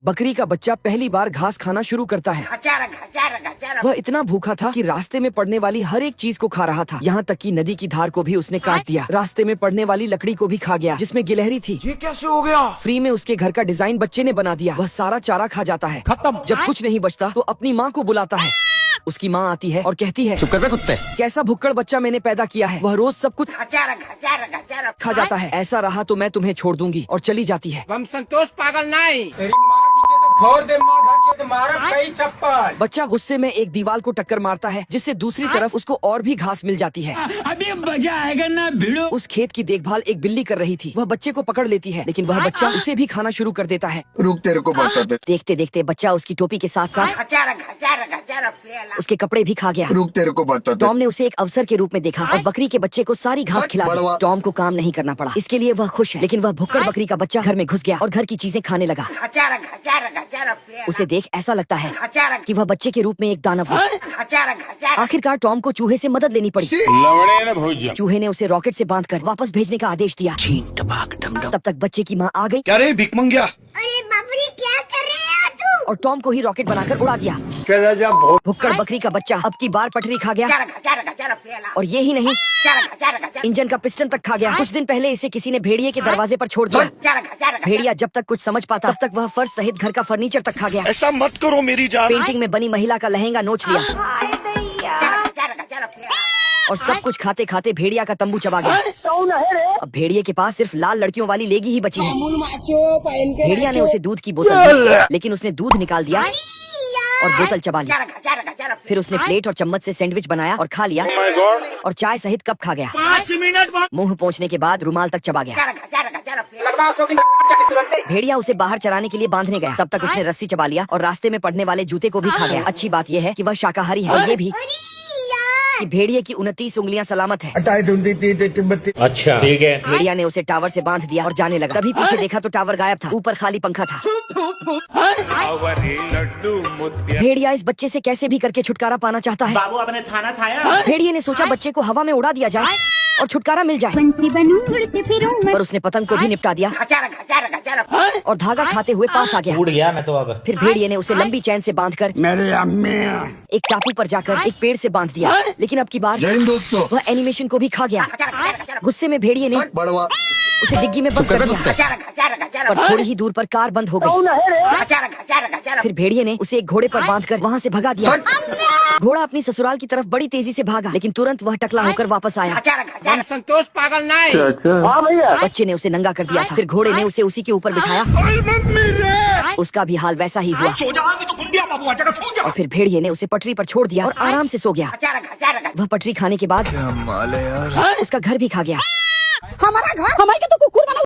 बकरी का बच्चा पहली बार घास खाना शुरू करता है। वह इतना भूखा था कि रास्ते में पड़ने वाली हर एक चीज को खा रहा था, यहाँ तक कि नदी की धार को भी उसने काट दिया। रास्ते में पड़ने वाली लकड़ी को भी खा गया जिसमें गिलहरी थी। ये कैसे हो गया? फ्री में उसके घर का डिजाइन बच्चे ने बना दिया। वह सारा चारा खा जाता है। खत्म। जब कुछ नहीं बचता तो अपनी माँ को बुलाता है। उसकी माँ आती है और कहती है, चुप कर बे कुत्ते। कैसा भुक्कड़ बच्चा मैंने पैदा किया है। वह रोज सब कुछ खा जाता है। ऐसा रहा तो मैं तुम्हें छोड़ दूंगी, और चली जाती है। हम संतोष पागल नहीं, तेरी माँ पीछे तो फोड़ दे, माँ घर चोद मारा कई चप्पल। बच्चा गुस्से में एक दीवार को टक्कर मारता है, जिससे दूसरी तरफ उसको और भी घास मिल जाती है। अभी मजा आएगा ना भिड़ो। उस खेत की देखभाल एक बिल्ली कर रही थी। वह बच्चे को पकड़ लेती है, लेकिन वह बच्चा उसे भी खाना शुरू कर देता है। रुक, तेरे को बताते। देखते देखते बच्चा उसकी टोपी के साथ साथ उसके कपड़े भी खा गया। रुक, तेरे को बताते। टॉम ने उसे एक अवसर के रूप में देखा और बकरी के बच्चे को सारी घास खिला दी। बड़वा। टॉम को काम नहीं करना पड़ा, इसके लिए वह खुश है। लेकिन वह भुक्कड़ बकरी का बच्चा घर में घुस गया और घर की चीजें खाने लगा। उसे देख ऐसा लगता है कि वह बच्चे के रूप में एक दानव है। आखिरकार टॉम को चूहे से मदद लेनी पड़ी। चूहे ने उसे रॉकेट से बांधकर वापस भेजने का आदेश दिया। तब तक बच्चे की माँ आ गई। क्या रे भिख मंगिया? अरे बापरे, क्या कर रहे हो तू? और टॉम को ही रॉकेट बनाकर उड़ा दिया। भुक्कड़ बकरी का बच्चा अब की बार पटरी खा गया। और ये ही नहीं, इंजन का पिस्टन तक खा गया। कुछ दिन पहले इसे किसी ने भेड़िए के दरवाजे पर छोड़ दिया। भेड़िया जब तक कुछ समझ पाता तब तक वह फर्श सहित घर का फर्नीचर तक खा गया। ऐसा मत करो मेरी जान। पेंटिंग में बनी महिला का लहंगा नोच लिया और सब कुछ खाते खाते भेड़िया का तंबू चबा गया। अब भेड़िए के पास सिर्फ लाल लड़कियों वाली लेगी ही बची है। भेड़िया ने उसे दूध की बोतल दी, लेकिन उसने दूध निकाल दिया और बोतल चबा ली। फिर उसने प्लेट और चम्मच से सैंडविच बनाया और खा लिया और चाय सहित कप खा गया। 5 मिनट मुंह पहुंचने के बाद रुमाल तक चबा गया। भेड़िया उसे बाहर चराने के लिए बांधने गया। तब तक उसने रस्सी चबा लिया और रास्ते में पड़ने वाले जूते को भी खा गया। अच्छी बात यह है कि वह शाकाहारी है और ये भी कि भेड़िए की 29 उंगलियां सलामत है। अच्छा ठीक है। भेड़िया ने उसे टावर से बांध दिया और जाने लगा। तभी पीछे देखा तो टावर गायब था, ऊपर खाली पंखा था। भेड़िया इस बच्चे से कैसे भी करके छुटकारा पाना चाहता है। बाबू आपने खाना खाया? भेड़िए ने सोचा बच्चे को हवा में उड़ा दिया जाए और छुटकारा मिल जाए, पंछी बनूं, उड़ते फिरूं मैं। पर उसने पतंग को भी निपटा दिया और धागा खाते हुए पास आ गया। उड़ गया मैं तो अब। फिर भेड़िए ने उसे लंबी चैन से बांधकर मेरे अम्मी एक टापू पर जाकर एक पेड़ से बांध दिया। लेकिन अब की बार जय हिंद दोस्तों। वह एनिमेशन को भी खा गया। गुस्से में भेड़िए ने बड़वा। उसे डिग्गी में बंद कर दिया, पर थोड़ी ही दूर पर कार बंद हो गई। फिर भेड़िए ने उसे एक घोड़े पर बांधकर वहाँ से भगा दिया। घोड़ा अपनी ससुराल की तरफ बड़ी तेजी से भागा, लेकिन तुरंत वह टकला होकर वापस आया। हम संतोष पागल नहीं। बच्चे ने उसे नंगा कर दिया था। फिर घोड़े ने उसे उसी के ऊपर बिठाया। उसका भी हाल वैसा ही हुआ। और फिर भेड़िए ने उसे पटरी पर छोड़ दिया और आराम से सो गया। वह पटरी खाने के बाद उसका घर भी खा गया। हमारा घर, हमारे तो कुकुर बना